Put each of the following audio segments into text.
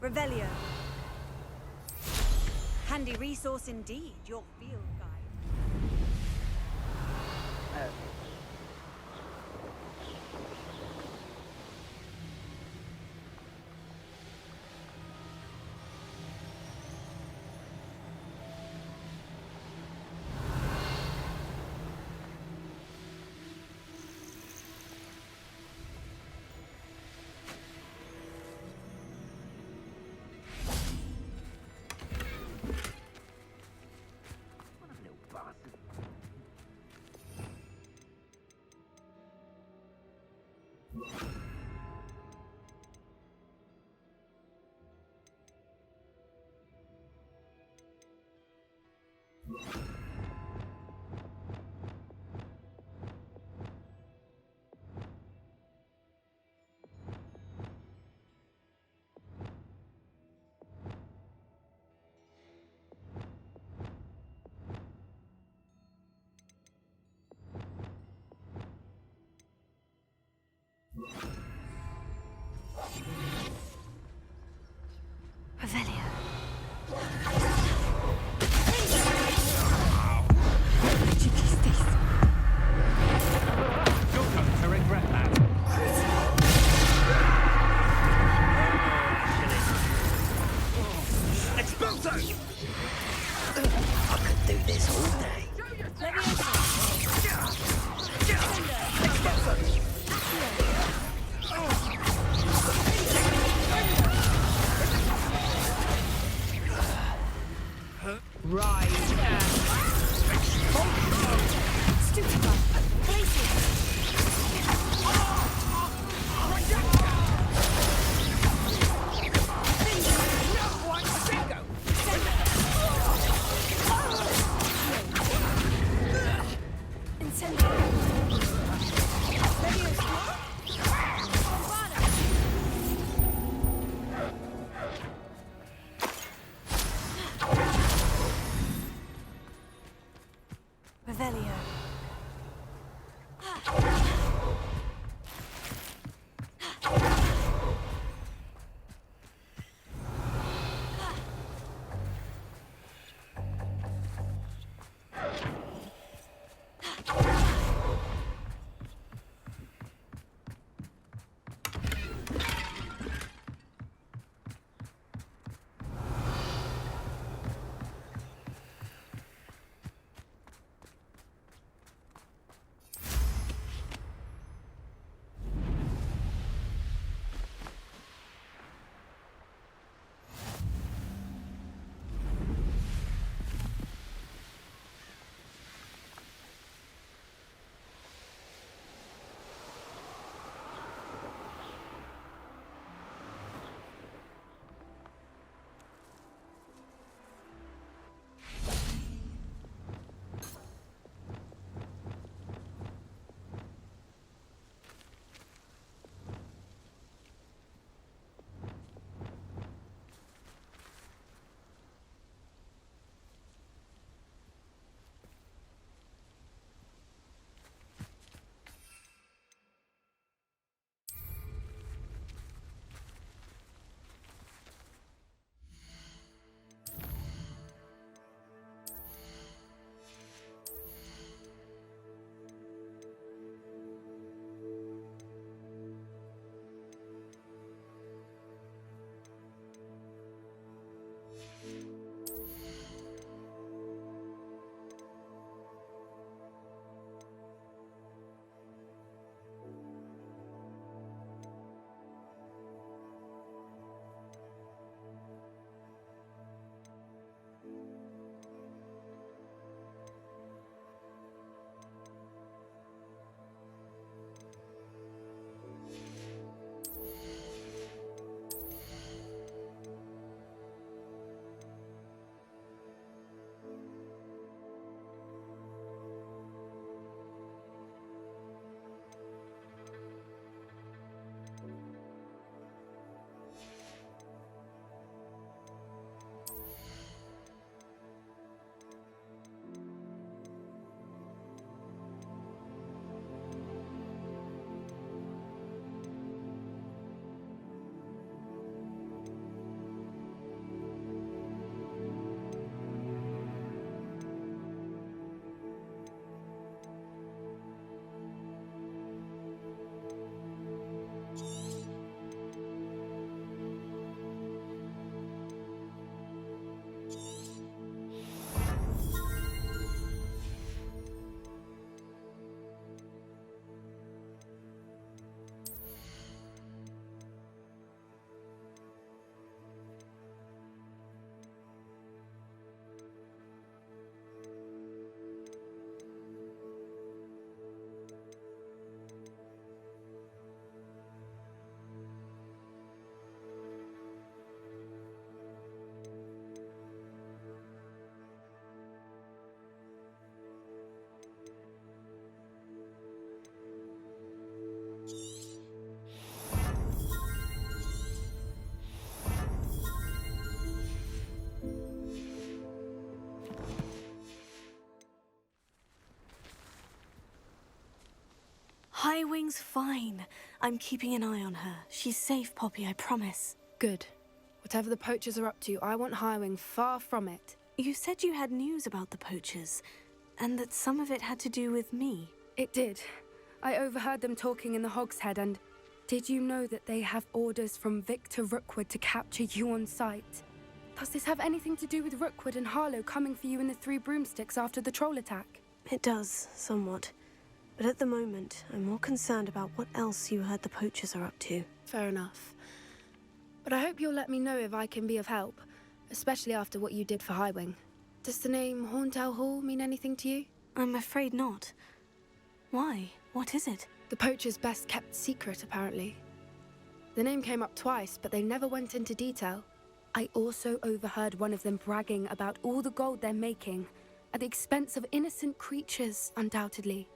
Revelio. Handy resource indeed, your field guide. Revelio. You're going to regret that. Expulso! I could do this all day. Highwing's fine. I'm keeping an eye on her. She's safe, Poppy, I promise. Good. Whatever the poachers are up to, I want Highwing far from it. You said you had news about the poachers, and that some of it had to do with me. It did. I overheard them talking in the Hogshead, and did you know that they have orders from Victor Rookwood to capture you on sight? Does this have anything to do with Rookwood and Harlow coming for you in the Three Broomsticks after the troll attack? It does, somewhat. But at the moment, I'm more concerned about what else you heard the poachers are up to. Fair enough. But I hope you'll let me know if I can be of help, especially after what you did for Highwing. Does the name Horntail Hall mean anything to you? I'm afraid not. Why? What is it? The poachers' best kept secret, apparently. The name came up twice, but they never went into detail. I also overheard one of them bragging about all the gold they're making, at the expense of innocent creatures, undoubtedly.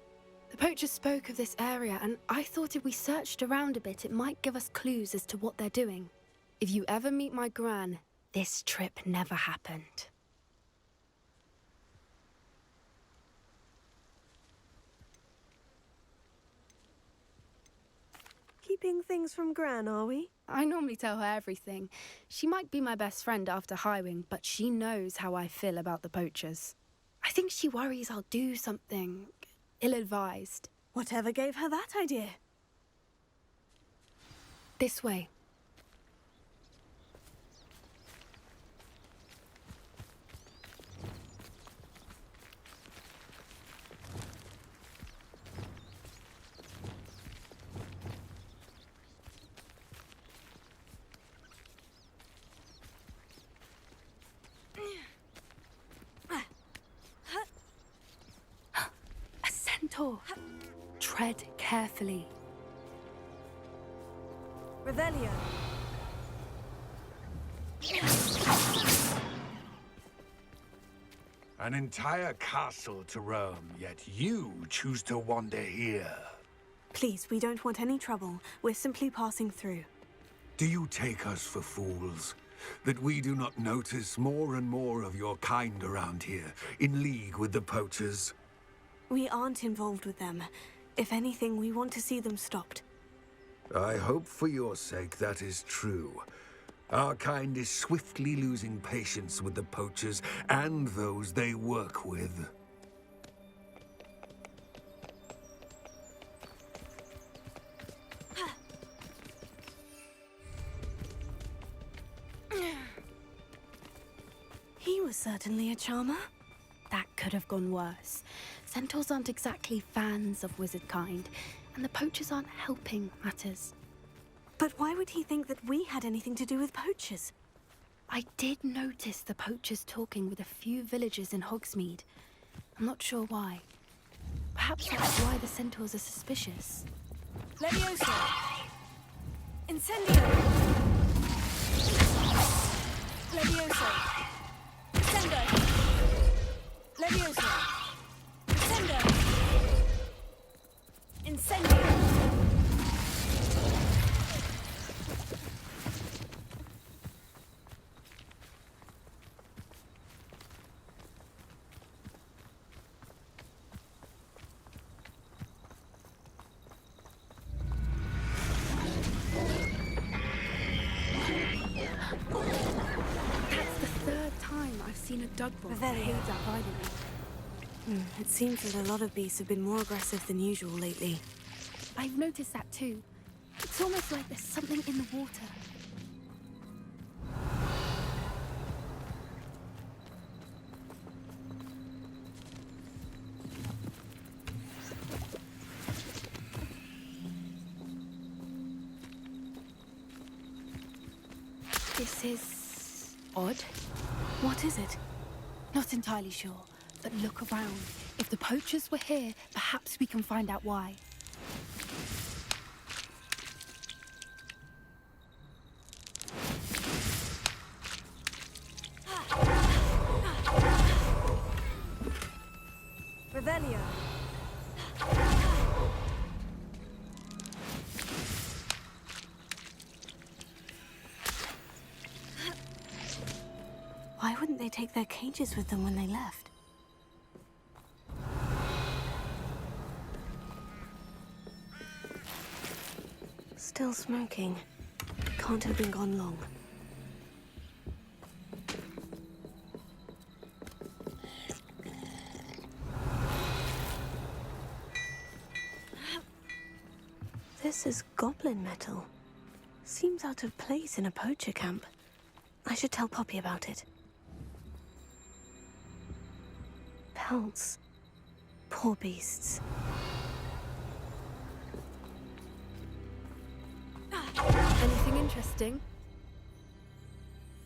The poachers spoke of this area, and I thought if we searched around a bit, it might give us clues as to what they're doing. If you ever meet my gran, this trip never happened. Keeping things from Gran, are we? I normally tell her everything. She might be my best friend after Highwing, but she knows how I feel about the poachers. I think she worries I'll do something ill-advised. Whatever gave her that idea? This way. A centaur. Tread carefully. Revelio. An entire castle to roam, yet you choose to wander here. Please, we don't want any trouble. We're simply passing through. Do you take us for fools? That we do not notice more and more of your kind around here, in league with the poachers? We aren't involved with them. If anything, we want to see them stopped. I hope for your sake that is true. Our kind is swiftly losing patience with the poachers and those they work with. He was certainly a charmer. That could have gone worse. Centaurs aren't exactly fans of wizard kind, and the poachers aren't helping matters. But why would he think that we had anything to do with poachers? I did notice the poachers talking with a few villagers in Hogsmeade. I'm not sure why. Perhaps that's why the centaurs are suspicious. Levioso. Incendio. Levioso. Incendio. Levioso. Incendio. Incendio. That's the third time I've seen a dugwall behave that violently. It seems that a lot of beasts have been more aggressive than usual lately. I've noticed that too. It's almost like there's something in the water. This is odd. What is it? Not entirely sure, but look around. If the poachers were here, perhaps we can find out why. Revelio. Why wouldn't they take their cages with them when they left? Still smoking. Can't have been gone long. This is goblin metal. Seems out of place in a poacher camp. I should tell Poppy about it. Pelts. Poor beasts. Anything interesting?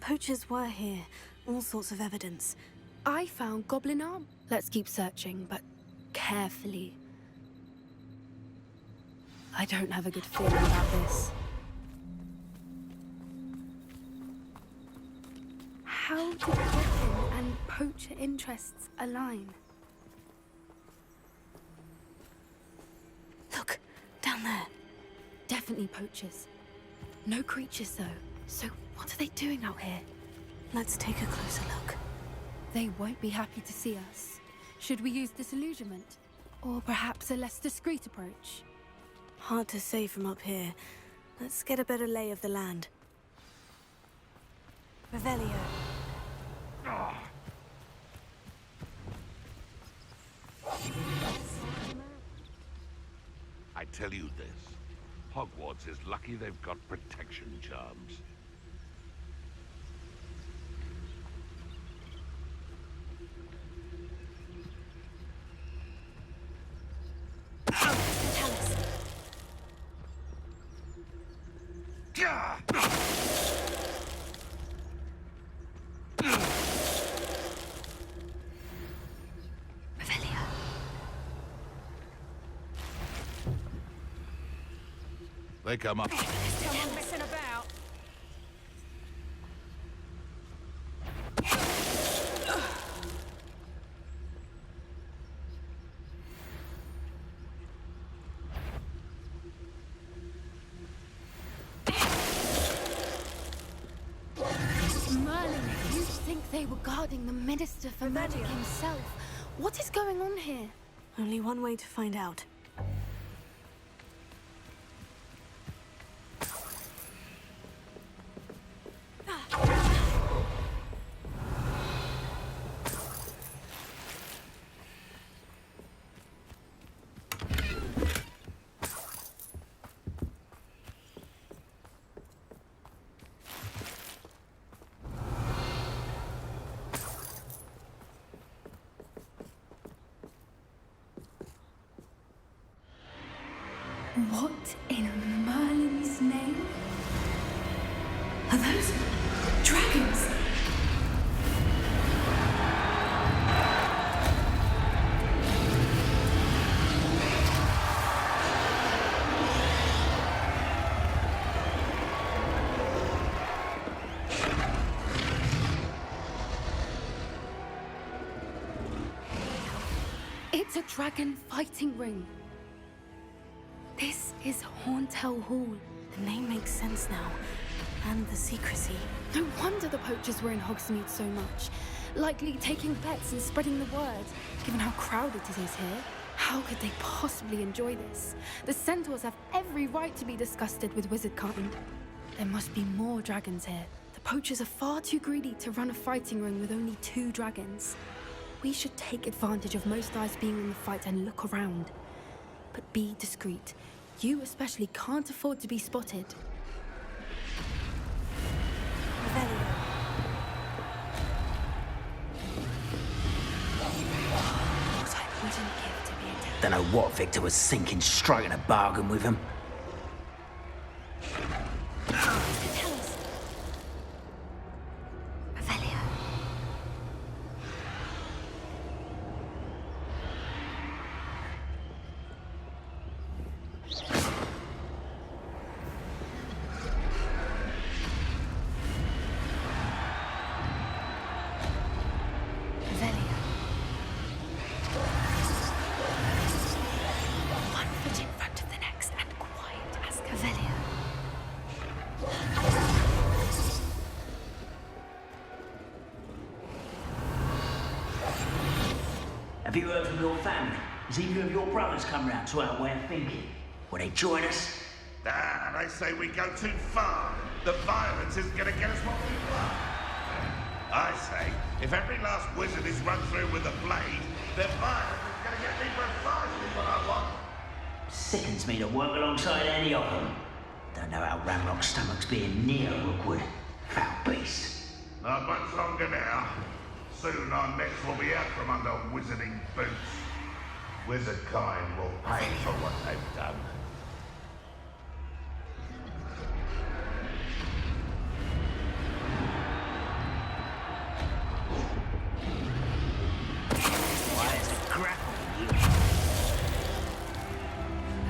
Poachers were here. All sorts of evidence. I found goblin arm. Let's keep searching, but carefully. I don't have a good feeling about this. How do goblin and poacher interests align? Look, down there. Definitely poachers. No creatures, though. So what are they doing out here? Let's take a closer look. They won't be happy to see us. Should we use disillusionment? Or perhaps a less discreet approach? Hard to say from up here. Let's get a better lay of the land. Revelio. I tell you this, Hogwarts is lucky they've got protection charms. Revelio. They come up. Someone messing about. Merlin, you'd think they were guarding the Minister for Magic himself. What is going on here? Only one way to find out. What in Merlin's name? Are those dragons? It's a dragon fighting ring. This is Hauntel Hall. The name makes sense now. And the secrecy. No wonder the poachers were in Hogsmeade so much. Likely taking bets and spreading the word, given how crowded it is here. How could they possibly enjoy this? The centaurs have every right to be disgusted with wizard kind. There must be more dragons here. The poachers are far too greedy to run a fighting ring with only 2 dragons. We should take advantage of most eyes being in the fight and look around. But be discreet. You especially can't afford to be spotted. Revelio. What I wouldn't give to be a Don't know what Victor was thinking, striking a bargain with him. Tell us. Revelio. one foot in front of the next and quiet as Revelio. Have you heard from your family? Has either of your brothers come round to our way of thinking? Will they join us? Ah, they say we go too far. The violence isn't going to get us what we want. I say, if every last wizard is run through with a blade, then violence is going to get me precisely what I want. Sickens me to work alongside any of them. Don't know how Ramrock's stomach's being near Rookwood. Foul beast. Not much longer now. Soon our necks will be out from under wizarding boots. Wizard kind will pay for what they've done. Why is it grapple you?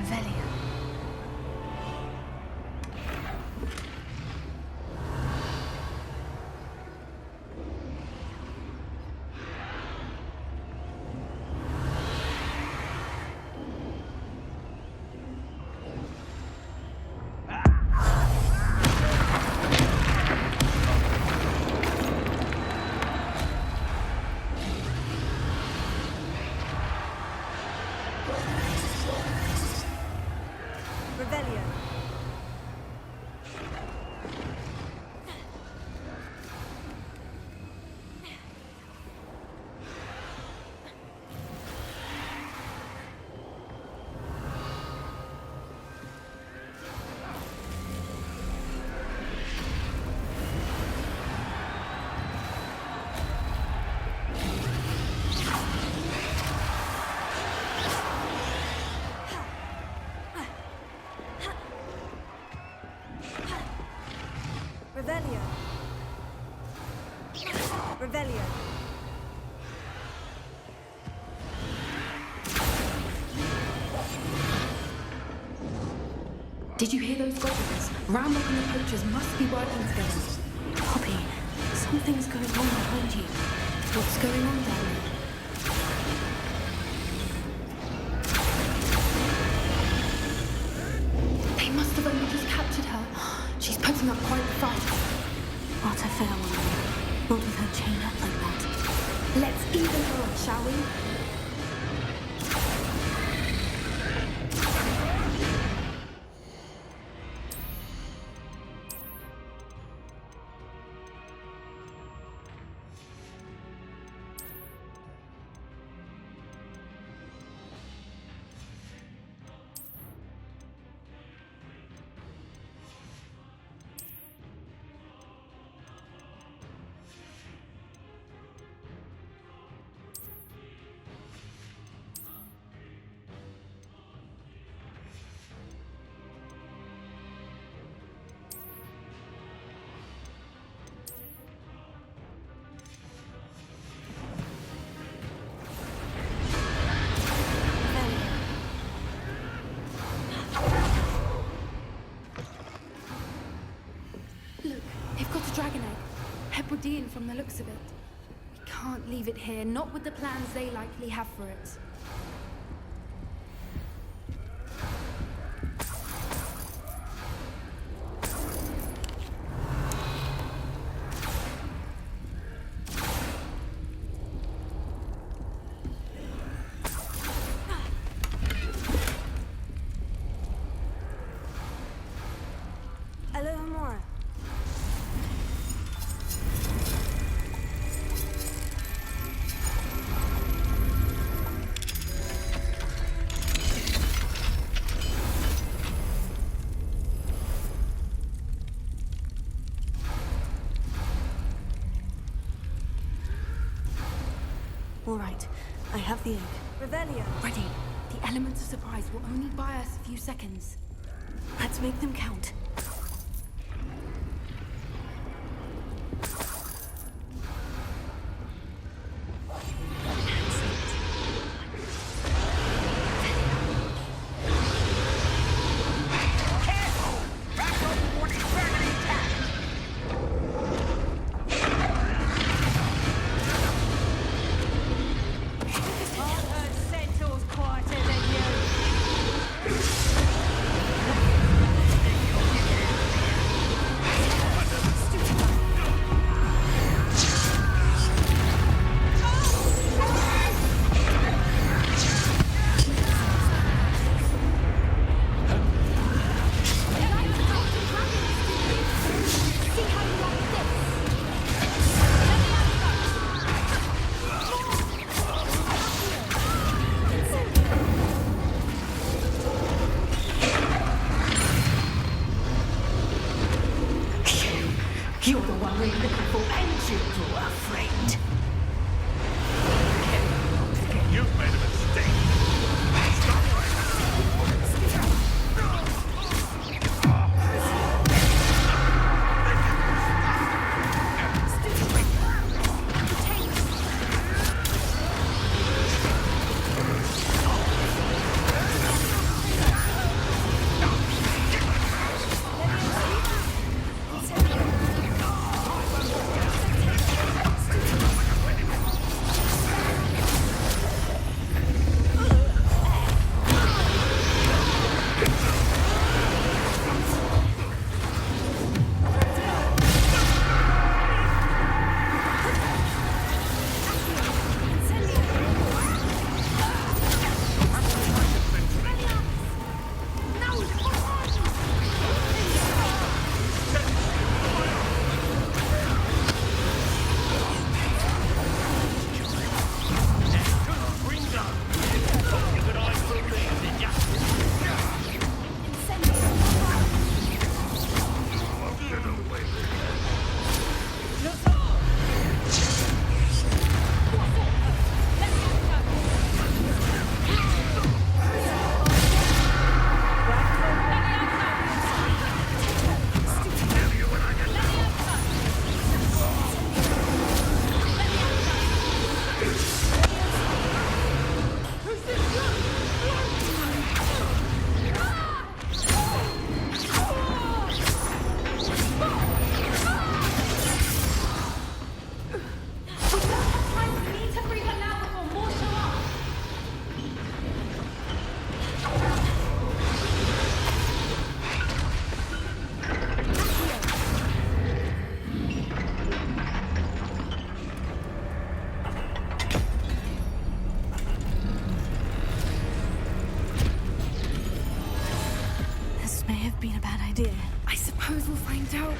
Revelio. Revelio. Revelio. Revelio. Did you hear those goblins? Ramrock and the poachers must be working together. Poppy, something's going on behind you. What's going on down there? They must have only just captured her. She's putting up quite the fight. Not a fair one, not with her chained up like that. Let's even her up, shall we? Dragon egg. Hebridean from the looks of it. We can't leave it here, not with the plans they likely have for it. Alohomora. All right, I have the egg. Revelio. Ready. The elements of surprise will only buy us a few seconds. Let's make them count. Centaur's quieter than you. You're the one we're looking for, and you're afraid. You've made a mistake. Stop right This may have been a bad idea. I suppose we'll find out.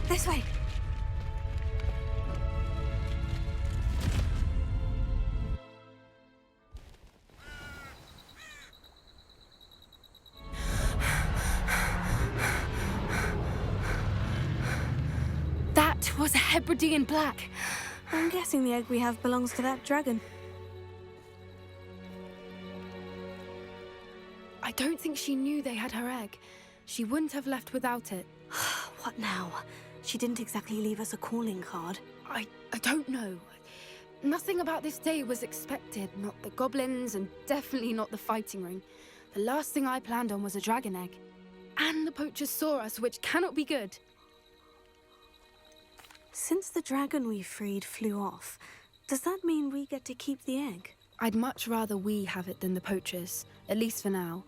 This way. That was a Hebridean black. I'm guessing the egg we have belongs to that dragon. I don't think she knew they had her egg. She wouldn't have left without it. What now? She didn't exactly leave us a calling card. I don't know. Nothing about this day was expected. Not the goblins, and definitely not the fighting ring. The last thing I planned on was a dragon egg. And the poachers saw us, which cannot be good. Since the dragon we freed flew off, does that mean we get to keep the egg? I'd much rather we have it than the poachers, at least for now.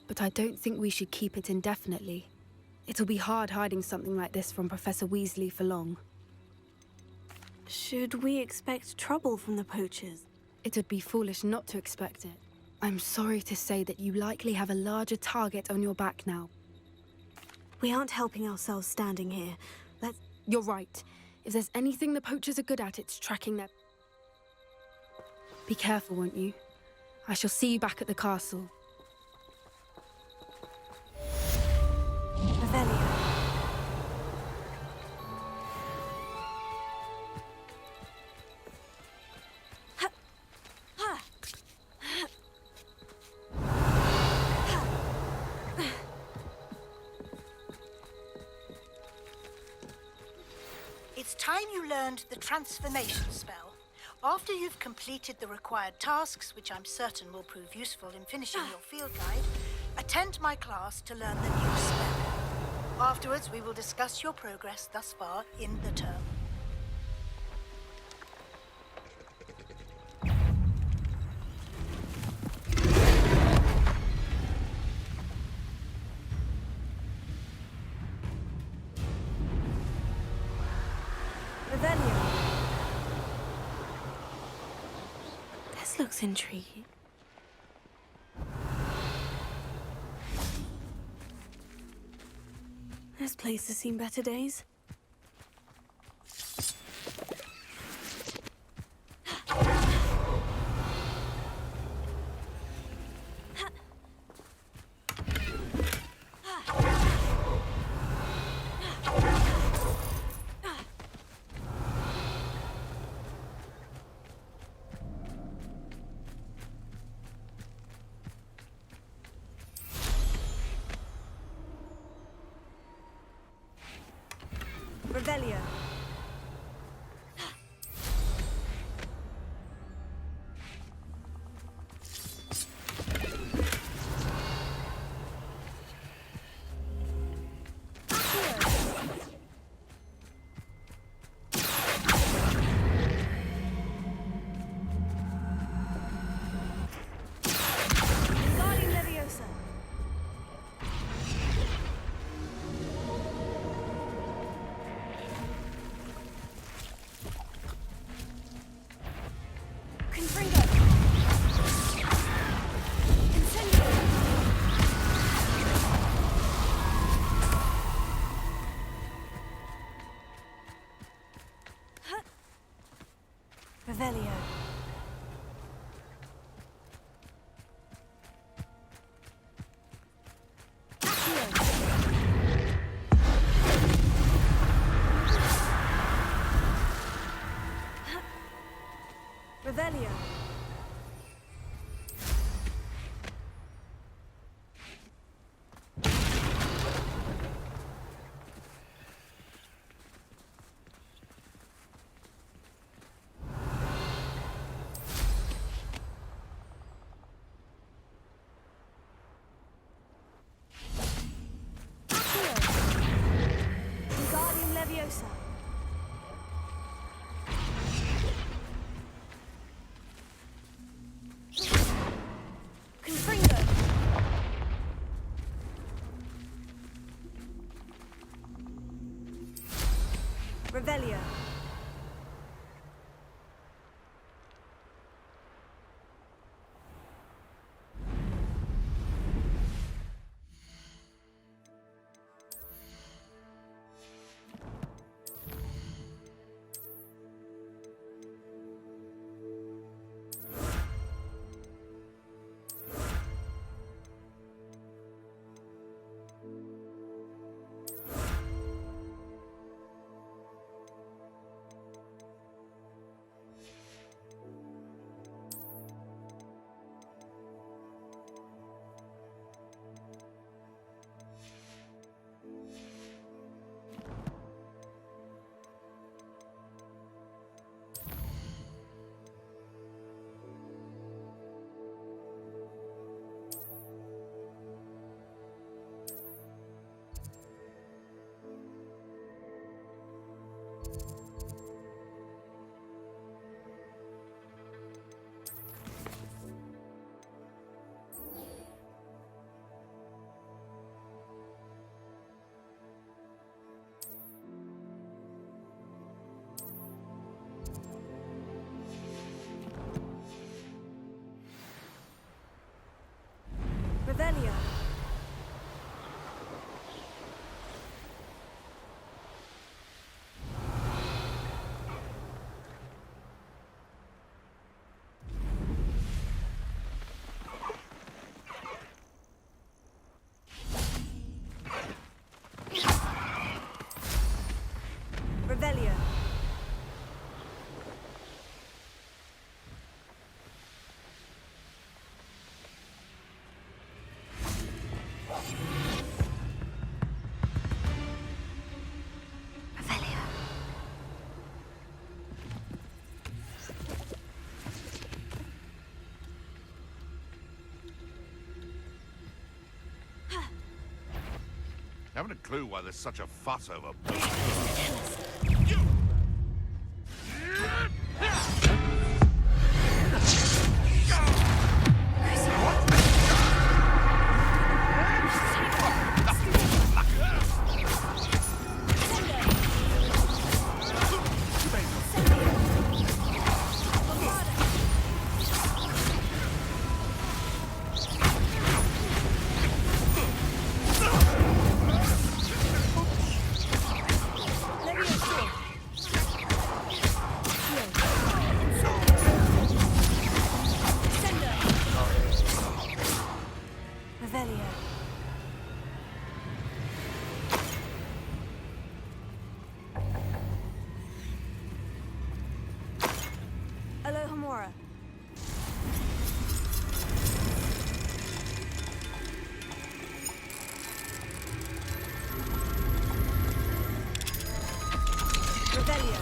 But I don't think we should keep it indefinitely. It'll be hard hiding something like this from Professor Weasley for long. Should we expect trouble from the poachers? It would be foolish not to expect it. I'm sorry to say that you likely have a larger target on your back now. We aren't helping ourselves standing here. You're right. If there's anything the poachers are good at, it's tracking their... Be careful, won't you? I shall see you back at the castle. Revelio. It's time you learned the transformation spell. After you've completed the required tasks, which I'm certain will prove useful in finishing your field guide, attend my class to learn the new spell. Afterwards, we will discuss your progress thus far in the term. Revelio. This looks intriguing. This place has seen better days. Revelio. Guardian Leviosa. Confringo. Incendio. Huh. Revelio. Revelio. Guardian Leviosa. Confringo. Revelio. Revelio. Revelio. Haven't a clue why there's such a fuss over. Revelio. Alohomora. Revelio.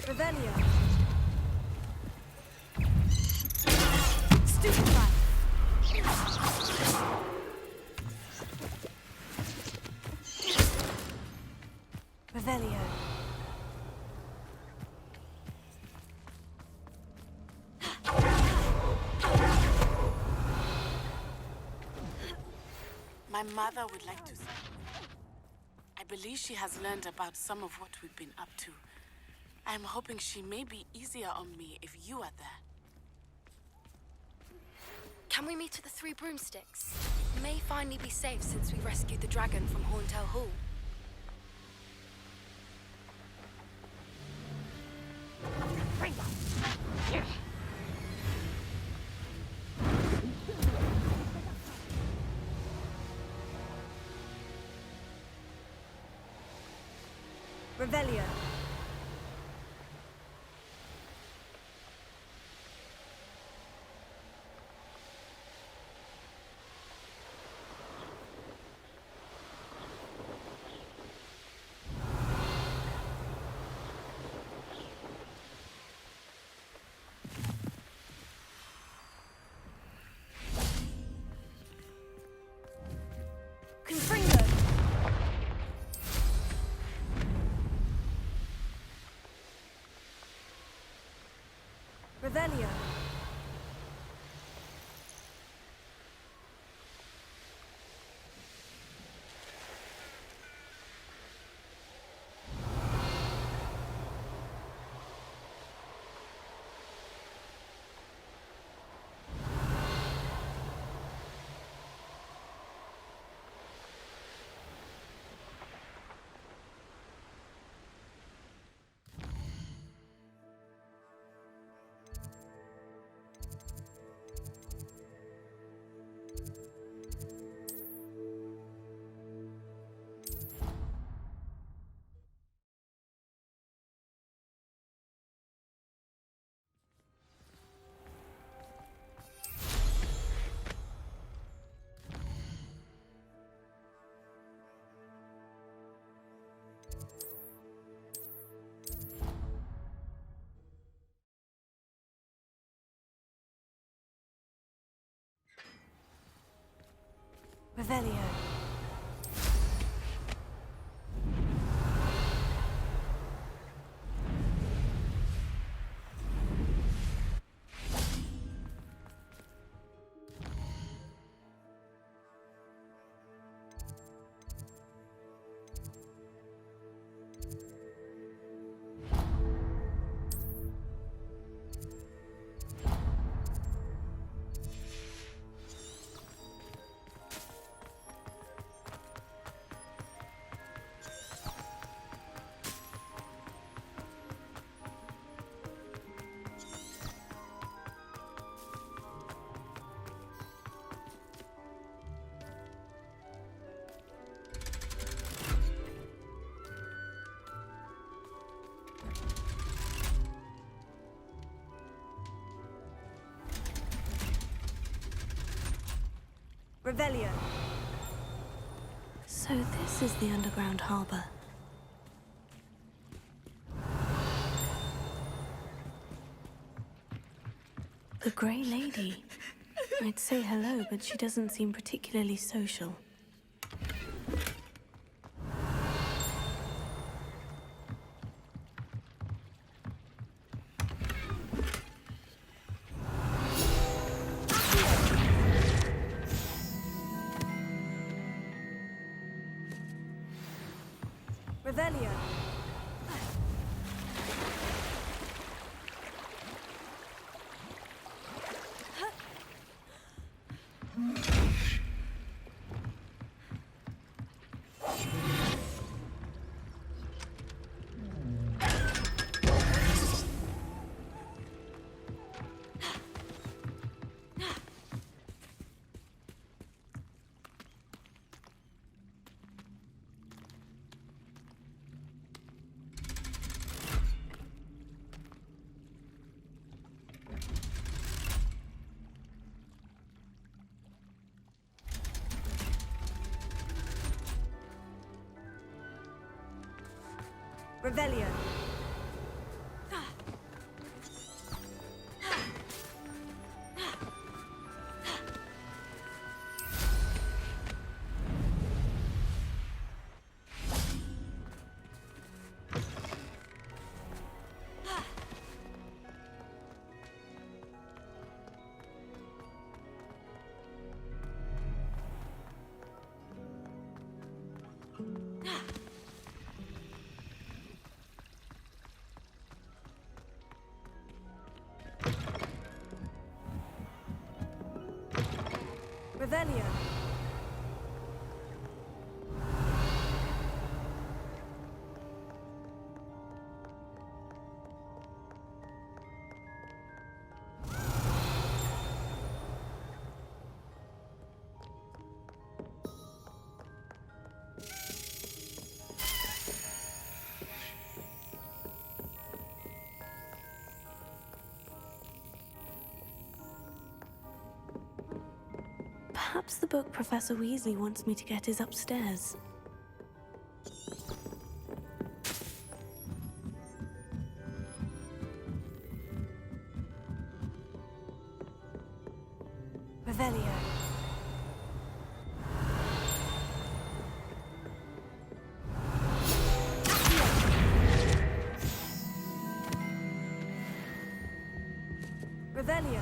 Revelio. Stupefy. Revelio. My mother would like to. I believe she has learned about some of what we've been up to. I'm hoping she may be easier on me if you are there. Can we meet at the Three Broomsticks? We may finally be safe since we rescued the dragon from Horntail Hall. Revelio. Confringo. Revelio. Revelio. Revelio. So this is the underground harbor. The Grey Lady. I'd say hello, but she doesn't seem particularly social. Revelio. Revelio. Revelio. Perhaps the book Professor Weasley wants me to get is upstairs. Revelio. Revelio.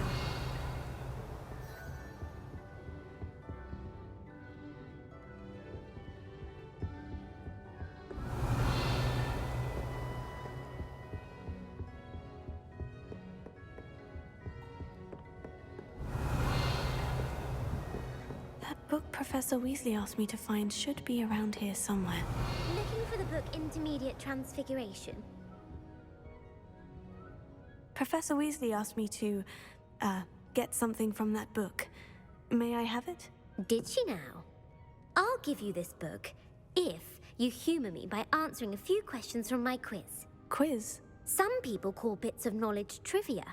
That book Professor Weasley asked me to find should be around here somewhere. Looking for the book Intermediate Transfiguration. Professor Weasley asked me to, get something from that book. May I have it? Did she now? I'll give you this book if you humor me by answering a few questions from my quiz. Quiz? Some people call bits of knowledge trivia.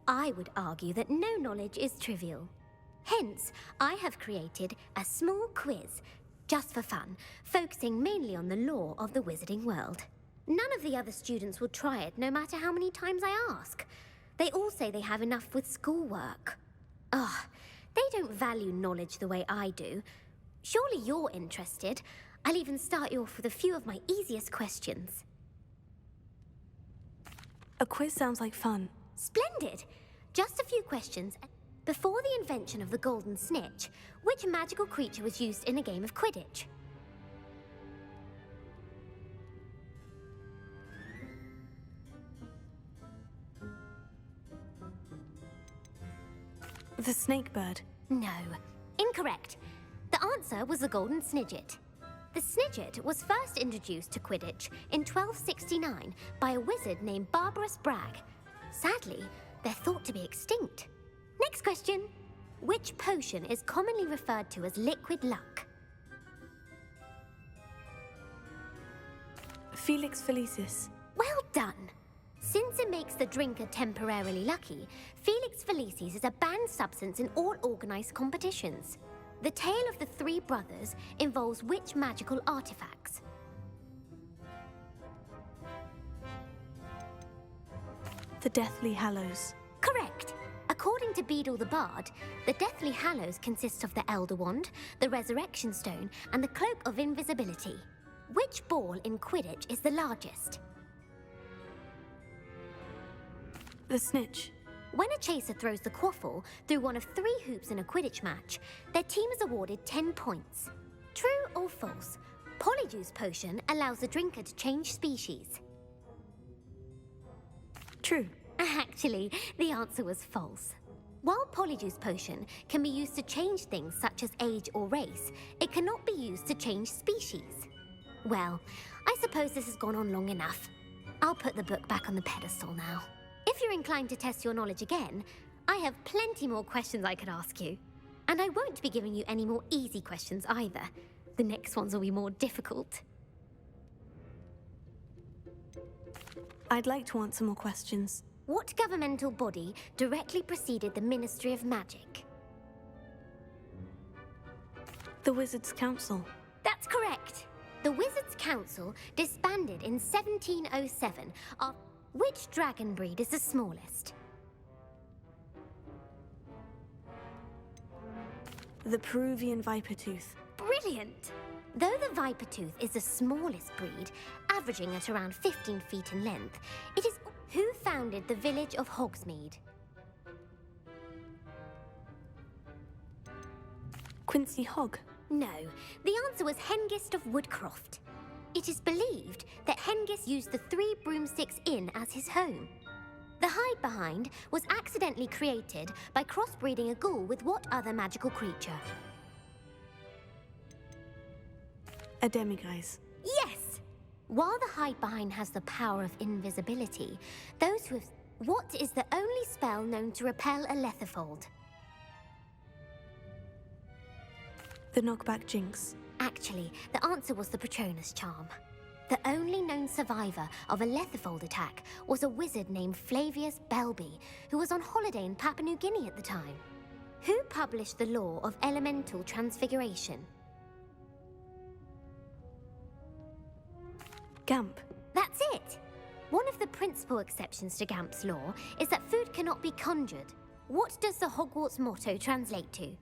I would argue that no knowledge is trivial. Hence, I have created a small quiz, just for fun, focusing mainly on the lore of the wizarding world. None of the other students will try it, no matter how many times I ask. They all say they have enough with schoolwork. Ugh, they don't value knowledge the way I do. Surely you're interested. I'll even start you off with a few of my easiest questions. A quiz sounds like fun. Splendid! Just a few questions. Before the invention of the golden snitch, which magical creature was used in a game of Quidditch? The snake bird. No. Incorrect. The answer was the golden snidget. The snidget was first introduced to Quidditch in 1269 by a wizard named Barbarous Bragg. Sadly, they're thought to be extinct. Next question. Which potion is commonly referred to as liquid luck? Felix Felicis. Well done. Since it makes the drinker temporarily lucky, Felix Felicis is a banned substance in all organized competitions. The tale of the three brothers involves which magical artifacts? The Deathly Hallows. Correct. According to Beadle the Bard, the Deathly Hallows consists of the Elder Wand, the Resurrection Stone, and the Cloak of Invisibility. Which ball in Quidditch is the largest? The Snitch. When a chaser throws the quaffle through one of 3 hoops in a Quidditch match, their team is awarded 10 points. True or false? Polyjuice Potion allows the drinker to change species. True. Actually, the answer was false. While Polyjuice Potion can be used to change things such as age or race, it cannot be used to change species. Well, I suppose this has gone on long enough. I'll put the book back on the pedestal now. If you're inclined to test your knowledge again, I have plenty more questions I could ask you. And I won't be giving you any more easy questions either. The next ones will be more difficult. I'd like to answer more questions. What governmental body directly preceded the Ministry of Magic? The Wizards' Council. That's correct. The Wizards' Council disbanded in 1707 after... Which dragon breed is the smallest? The Peruvian Vipertooth. Brilliant! Though the Vipertooth is the smallest breed, averaging at around 15 feet in length, it is... Who founded the village of Hogsmeade? Quincy Hogg. No, the answer was Hengist of Woodcroft. It is believed that Hengist used the 3 Broomsticks Inn as his home. The hide-behind was accidentally created by crossbreeding a ghoul with what other magical creature? A Demiguise. Yes! While the hide-behind has the power of invisibility, those who have... What is the only spell known to repel a letherfold? The Knockback Jinx. Actually, the answer was the Patronus Charm. The only known survivor of a letherfold attack was a wizard named Flavius Belby, who was on holiday in Papua New Guinea at the time. Who published the law of elemental transfiguration? Gamp. That's it! One of the principal exceptions to Gamp's law is that food cannot be conjured. What does the Hogwarts motto translate to?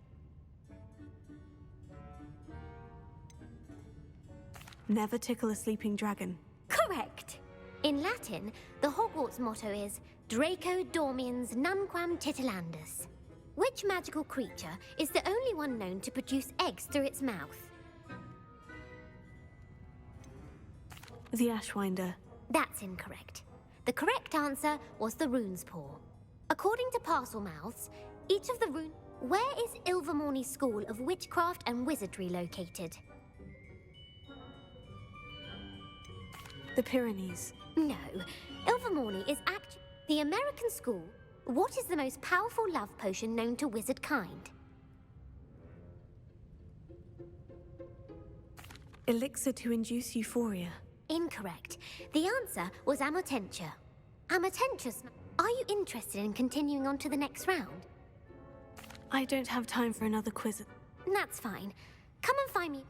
Never tickle a sleeping dragon. Correct! In Latin, the Hogwarts motto is Draco Dormiens Nunquam Titilandus. Which magical creature is the only one known to produce eggs through its mouth? The Ashwinder. That's incorrect. The correct answer was the Rune's Paw. According to Parselmouths, each of the rune... Where is Ilvermorny School of Witchcraft and Wizardry located? The Pyrenees. No, Ilvermorny is the American school. What is the most powerful love potion known to wizard kind? Elixir to induce euphoria. Incorrect. The answer was Amotentia. Amotentia's... Are you interested in continuing on to the next round? I don't have time for another quiz. That's fine. Come and find me.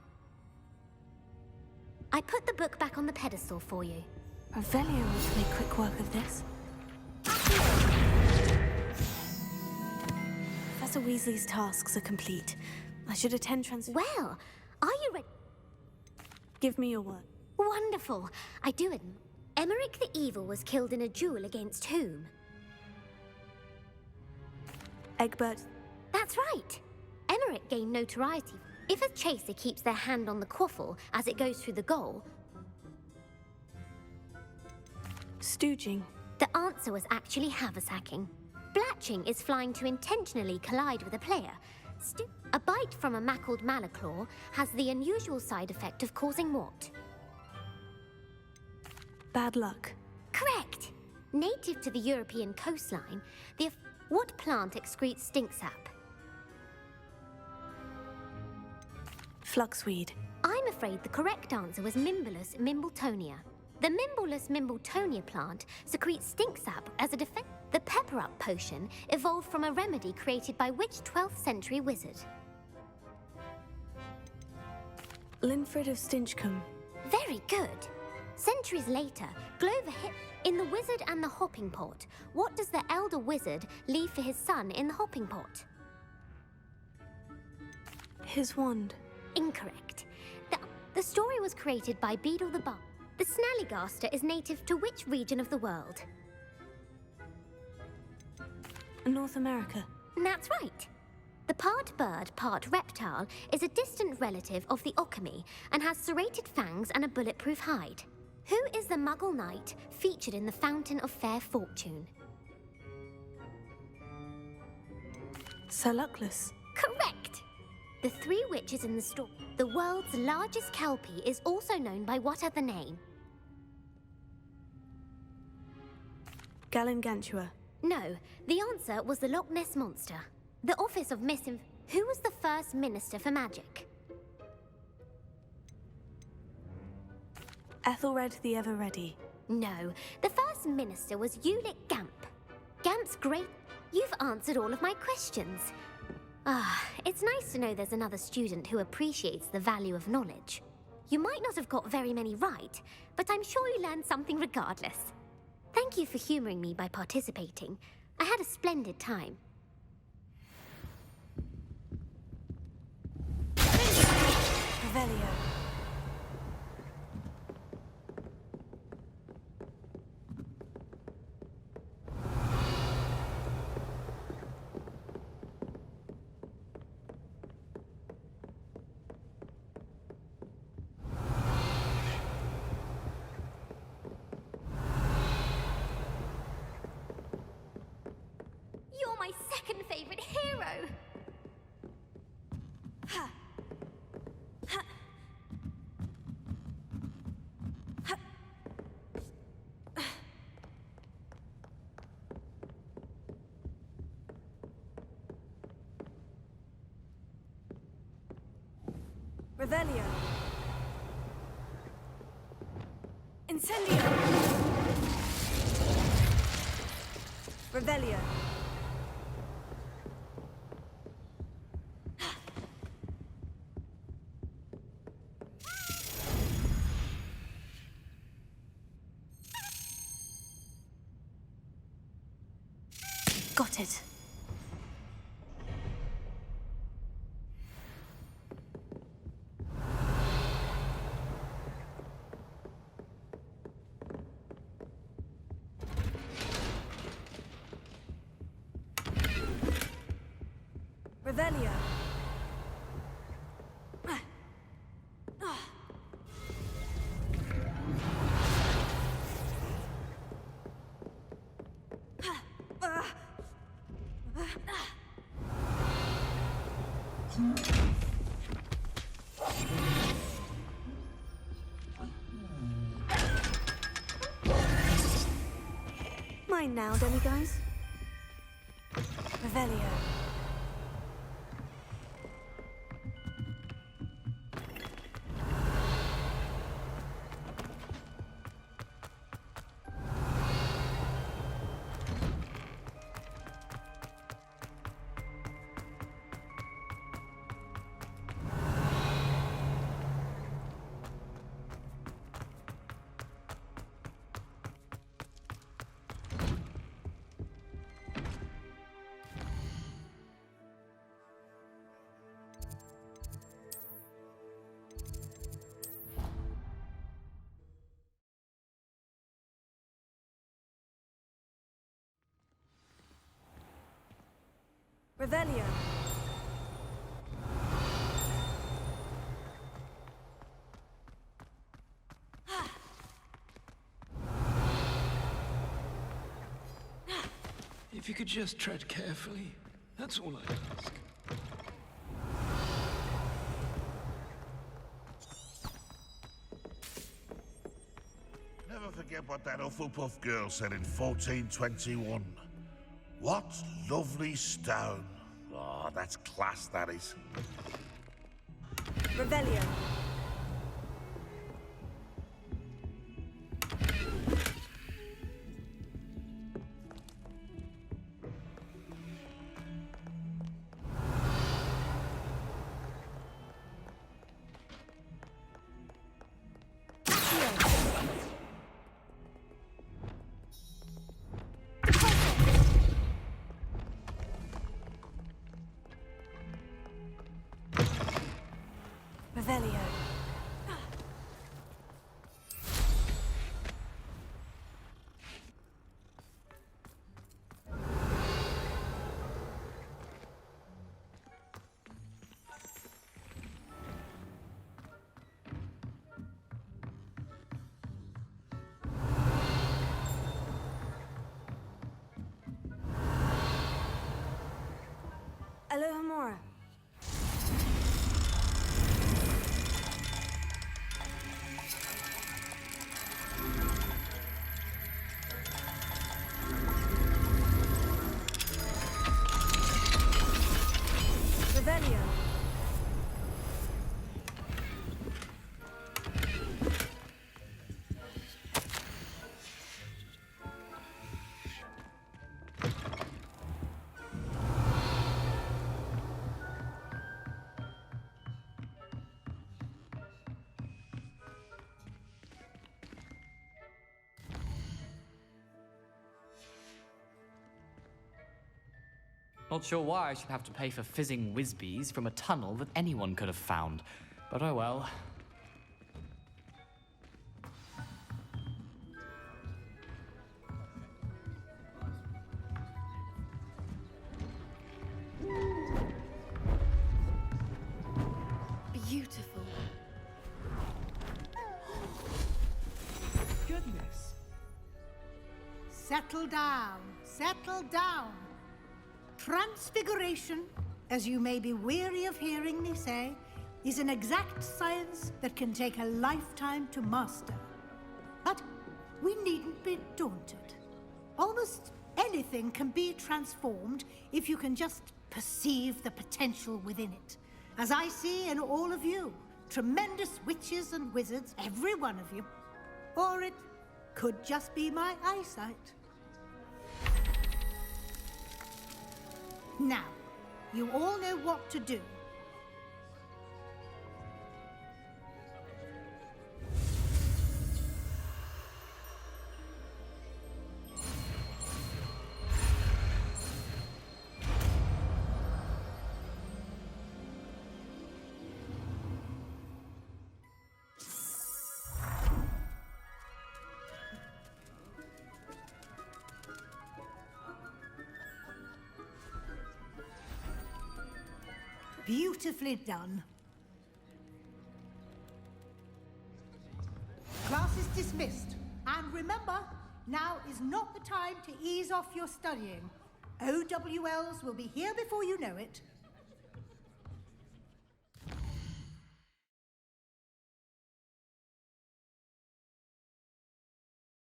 I put the book back on the pedestal for you. Revelio will make quick work of this. Professor Weasley's tasks are complete. I should attend Well, are you ready? Give me your word. Wonderful. I do admit. Emmerich the Evil was killed in a duel against whom? Egbert. That's right. Emmerich gained notoriety. If a chaser keeps their hand on the quaffle as it goes through the goal... Stooging. The answer was actually haversacking. Blatching is flying to intentionally collide with a player. A bite from a mackled malaclaw has the unusual side effect of causing what? Bad luck. Correct! Native to the European coastline, what plant excretes stink sap? Fluxweed. I'm afraid the correct answer was Mimbulus mimbletonia. The Mimbulus mimbletonia plant secretes stink sap as a defense. The pepper-up potion evolved from a remedy created by which 12th century wizard? Linfred of Stinchcombe. Very good. Centuries later, Glover hit in the Wizard and the Hopping Pot. What does the elder wizard leave for his son in the Hopping Pot? His wand. Incorrect. The story was created by Beedle the Bard. The Snallygaster is native to which region of the world? North America. That's right. The part bird, part reptile is a distant relative of the Occamy and has serrated fangs and a bulletproof hide. Who is the Muggle knight featured in the Fountain of Fair Fortune? Sir Luckless. Correct! The three witches in the story. The world's largest kelpie is also known by what other name? Galangantua. No, the answer was the Loch Ness Monster. The Office of Who was the first Minister for Magic? Ethelred the Ever-Ready. No, the first Minister was Ulick Gamp. Gamp's great... You've answered all of my questions. It's nice to know there's another student who appreciates the value of knowledge. You might not have got very many right, but I'm sure you learned something regardless. Thank you for humoring me by participating. I had a splendid time. Revelio. You're my second favorite hero! Revelio. Incendio. Revelio. Got it. Revelio. Mine now, demiguise. Revelio. Revelio. If you could just tread carefully, that's all I ask. Never forget what that Hufflepuff girl said in 1421. What lovely stone. Oh, that's class, that is. Revelio. Revelio. Alohomora. Revelio. Not sure why I should have to pay for fizzing whiz-bees from a tunnel that anyone could have found. But oh well. Beautiful. Goodness. Settle down. Settle down. Transfiguration, as you may be weary of hearing me say, is an exact science that can take a lifetime to master. But we needn't be daunted. Almost anything can be transformed if you can just perceive the potential within it. As I see in all of you, tremendous witches and wizards, every one of you. Or it could just be my eyesight. Now, you all know what to do. Beautifully done. Class is dismissed. And remember, now is not the time to ease off your studying. OWLs will be here before you know it,